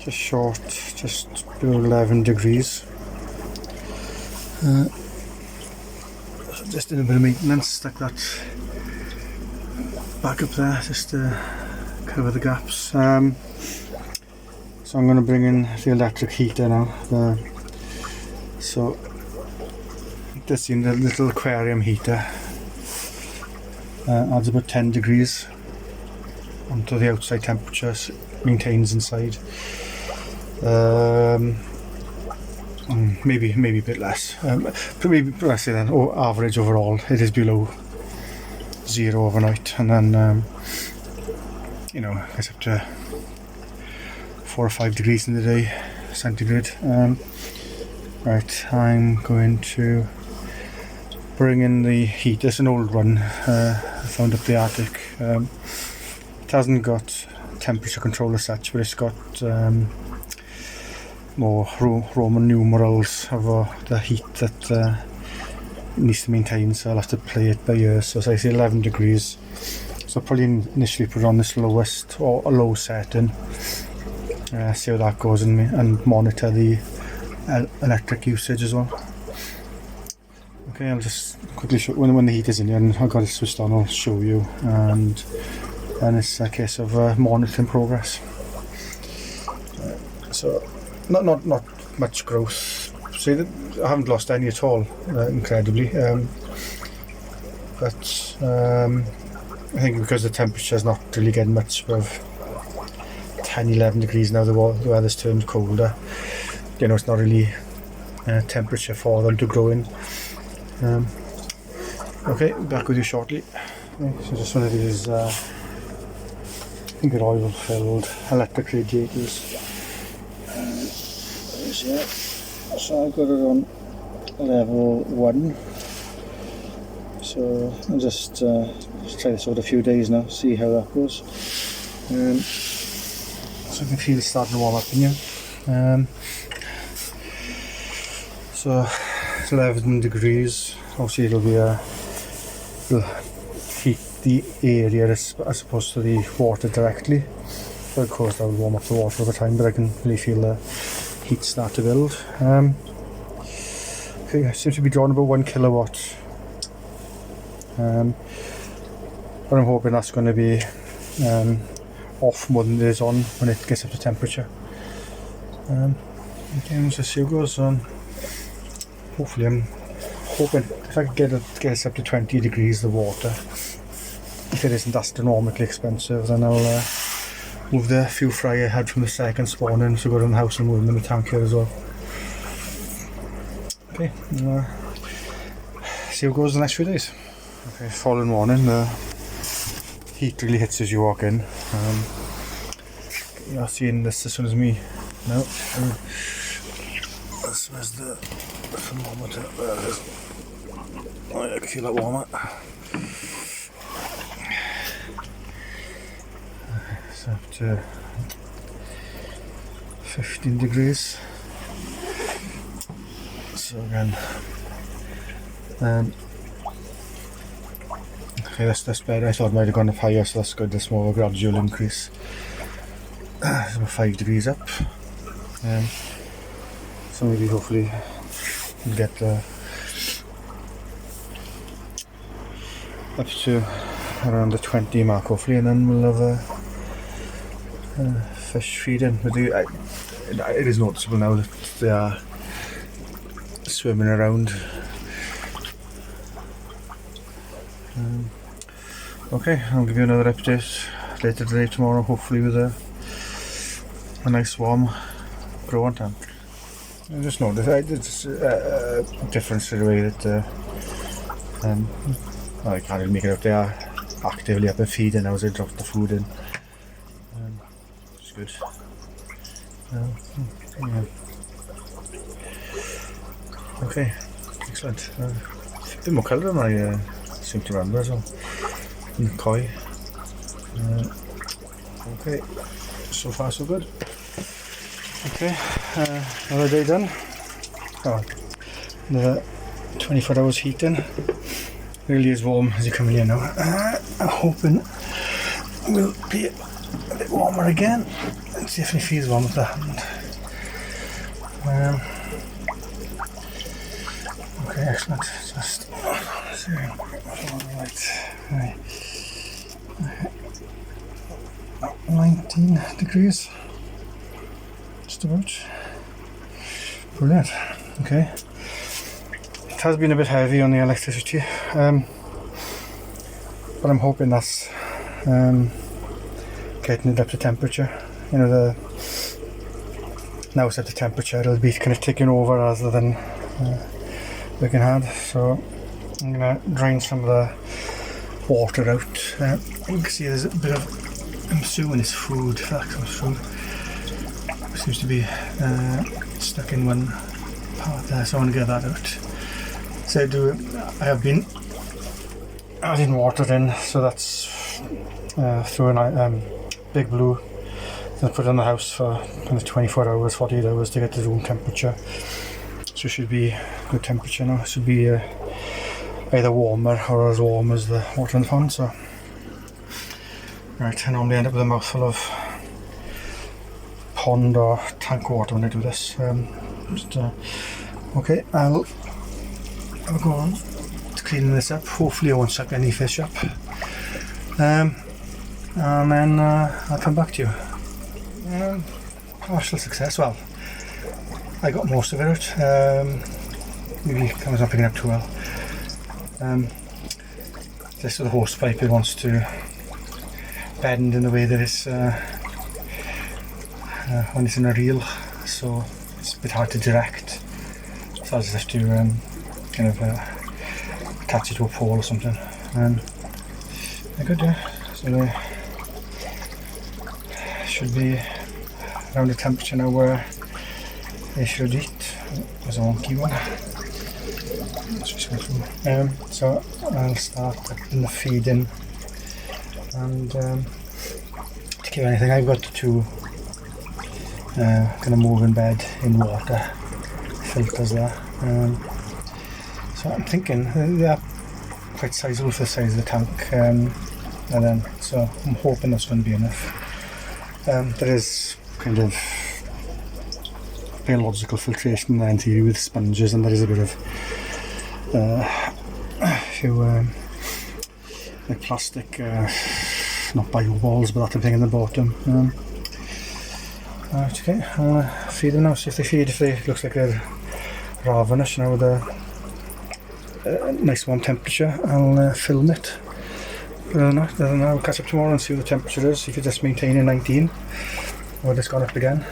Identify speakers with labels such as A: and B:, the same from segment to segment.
A: just short, just below 11 degrees. Just did a bit of maintenance, stuck that back up there just to cover the gaps. So I'm going to bring in the electric heater now. So this in the little aquarium heater adds about 10 degrees onto the outside temperature, so it maintains inside. Maybe a bit less. Maybe let's say then, average overall, it is below 0 overnight, and then it's up to 4 or 5 degrees in the day centigrade. Right, I'm going to bring in the heat. It's an old one I found up the attic. It hasn't got temperature control as such, but it's got more Roman numerals of the heat that needs to maintain, so I'll have to play it by ear. So as I say, 11 degrees. So I'll probably initially put it on this lowest or a low setting, see how that goes, and monitor the electric usage as well. Okay, I'll just quickly show when the heat is in here and I've got it switched on. I'll show you, and then it's a case of monitoring progress. So not much growth. See, I haven't lost any at all, incredibly. But I think because the temperature is not really getting much above 10-11 degrees now, the weather's turned colder. It's not really temperature for them to grow in. Okay, back with you shortly. Okay, so just one of these, I think they're oil-filled electric radiators. So I've got it on level 1. So I'll just try this out a few days now, see how that goes. So I can feel it starting to warm up in here. So it's 11 degrees. Obviously it'll heat the area as opposed to the water directly. So of course that will warm up the water over time, but I can really feel the heat start to build. Okay, I seem to be drawing about 1 kilowatt. But I'm hoping that's going to be off more than it is on when it gets up to temperature. Okay, let's just see how it goes on. Hopefully, I'm hoping if I could get us up to 20 degrees, the water. If it isn't astronomically expensive, then I'll move the fuel fry I had from the second spawn in, so go to the house and move them in the tank here as well. Okay, see how it goes the next few days. Okay, following morning, the heat really hits as you walk in. You're seeing this as soon as me. No, this was the thermometer. There it is. Oh, I can feel that warmer. It's up to 15 degrees. So again, okay, that's better. I thought it might have gone up higher, so that's good. That's more of a gradual increase. It's about 5 degrees up. So maybe hopefully we'll get up to around the 20 mark hopefully, and then we'll have fish feeding. It is noticeable now that they are swimming around. Okay, I'll give you another update later today, tomorrow, hopefully with a nice warm growing tank. I just noticed it's a difference to the way that I can't really make it out. They are actively up and feeding now as they drop the food in. It's good. Yeah. Okay, excellent. A bit more colour than I seem to remember as well. In the koi. Okay, so far so good. Okay, another day done. The 24 hours heating. Really is warm as you come in here now. I'm hoping it will be a bit warmer again. definitely feels warm with the hand. Okay, excellent. Just right. 19 degrees. Just about. Brilliant. Okay. It has been a bit heavy on the electricity, but I'm hoping that's getting it up to temperature. You know, now it's at the temperature, it'll be kind of taking over rather than looking hard. So I'm gonna drain some of the water out. You can see there's a bit of, I'm assuming it's food, if that comes through. It seems to be stuck in one part there, so I want to get that out. So I have been adding water in, so that's through a big blue. Then put it in the house for kind of 24 hours, 48 hours to get the room temperature. So it should be good temperature now. It should be either warmer or as warm as the water in the pond. So, right, I normally end up with a mouthful of pond or tank water when I do this. Okay, I'll go on to cleaning this up. Hopefully I won't suck any fish up. And then I'll come back to you. Partial success. Well, I got most of it out. Maybe I was not picking up too well. This is the hose pipe. It wants to bend in the way that it's when it's in a reel, so it's a bit hard to direct. So I just have to kind of attach it to a pole or something. I could do. So they should be around the temperature now where they should eat. There's a wonky one. So I'll start putting the feed in, and to keep anything, I've got two kind of moving bed in water filters there. So I'm thinking they're quite sizable for the size of the tank, and then so I'm hoping that's going to be enough. There is kind of biological filtration there in theory with sponges, and there is a bit of a few like plastic, not bio balls, but that type of thing in the bottom. Right, okay, I'll feed them now, see if they feed. If they looks like they're ravenous, you know, with a nice warm temperature, I'll film it. But other than that, I'll catch up tomorrow and see what the temperature is, if it's just maintaining 19 or it's gone up again.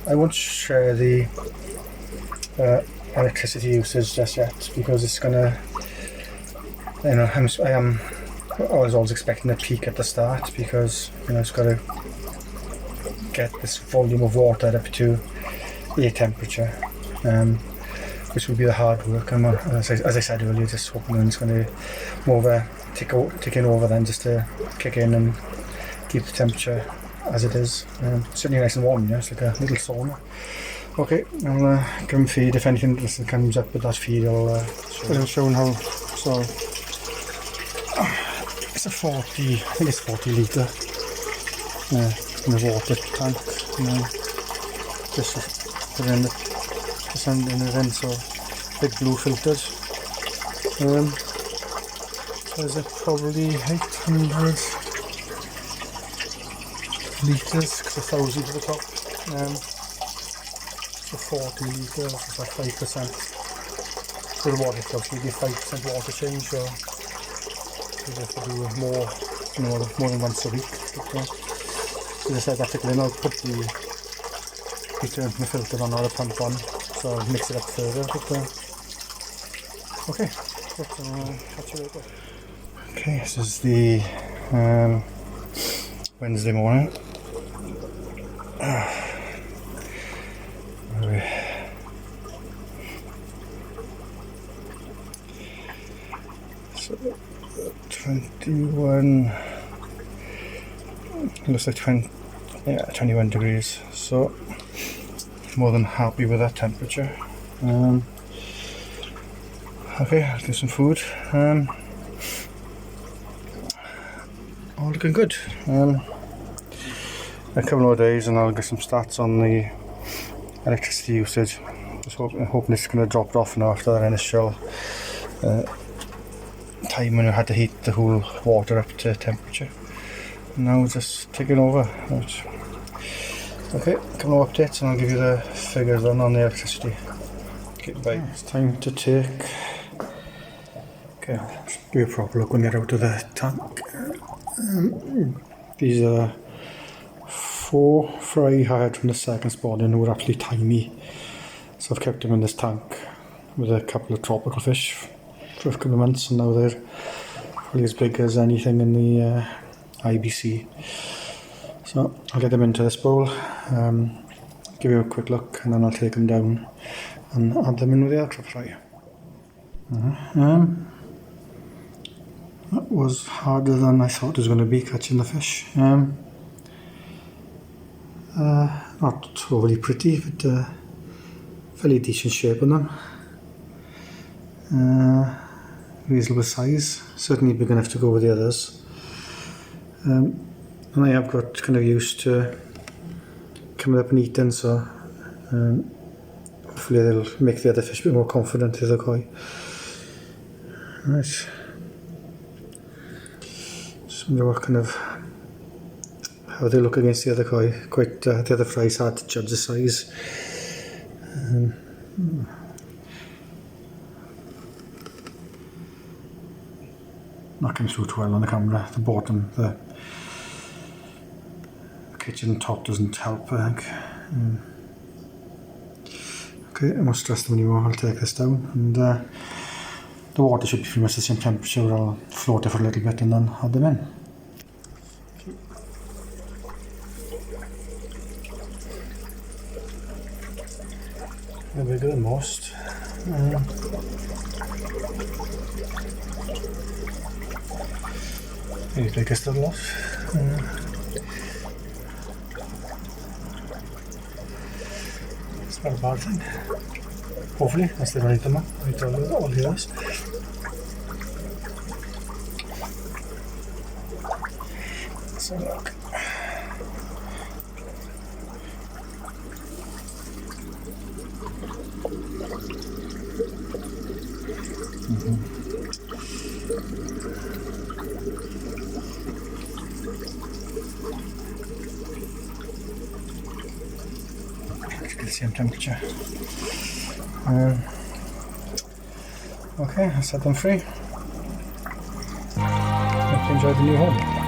A: I won't share the electricity usage just yet, because it's gonna, you know, I was always expecting a peak at the start, because you know it's got to get this volume of water up to air temperature, which will be the hard work. And as I said earlier, just hoping it's going to more ticking over then, just to kick in and keep the temperature as it is. Certainly nice and warm, yeah, it's like a little sauna. Okay, I'll give them feed. If anything comes up with that feed, I'll show them how. So it's a 40, I think it's 40 litre in a water tank. Just put in sending it in, so big blue filters. So is it probably 800 litres, because 1,000 to the top. So 40 litres, it's like 5%. So the water itself will be 5% water change, so you have to do more, you know, more than once a week. But, as I said, that's it. Then I'll put the return from the filter on or the pump on, so I'll mix it up further. But, okay, catch you later. Okay, this is the Wednesday morning. So 21, looks like 21 degrees, so more than happy with that temperature. Okay, I'll do some food. All looking good. I a couple of days and I'll get some stats on the electricity usage. Just hoping it's going to drop off now after that initial time when we had to heat the whole water up to temperature. Now just taking over. Right. Okay, couple of updates and I'll give you the figures then on the electricity. Okay, bye. It's time to take. Okay, I'll give you a proper look when you're out of the tank. These are 4 fry I had from the second spawn and they were actually tiny. So I've kept them in this tank with a couple of tropical fish for a couple of months, and now they're probably as big as anything in the IBC. So I'll get them into this bowl, give you a quick look, and then I'll take them down and add them in with the ultra fry. That was harder than I thought it was going to be, catching the fish. Not overly pretty, but fairly decent shape on them. Reasonable size, certainly big enough to go with the others. And I have got kind of used to coming up and eating, so hopefully they'll make the other fish a bit more confident with the koi. Right. Just wonder what kind of how they look against the other koi. Quite the other fry's hard to judge the size. Not coming through too well on the camera. The bottom, the kitchen top doesn't help, I think. Okay, I must stress them anymore. I'll take this down, and the water should be pretty much the same temperature. I'll float it for a little bit and then add them in. They're bigger than most. Maybe biggest of the lot. It's not a bad thing. Hopefully, that's the right amount. Right, all the others. Let's have a look. The same temperature. Okay, I'll set them free. Hope you enjoyed the new home.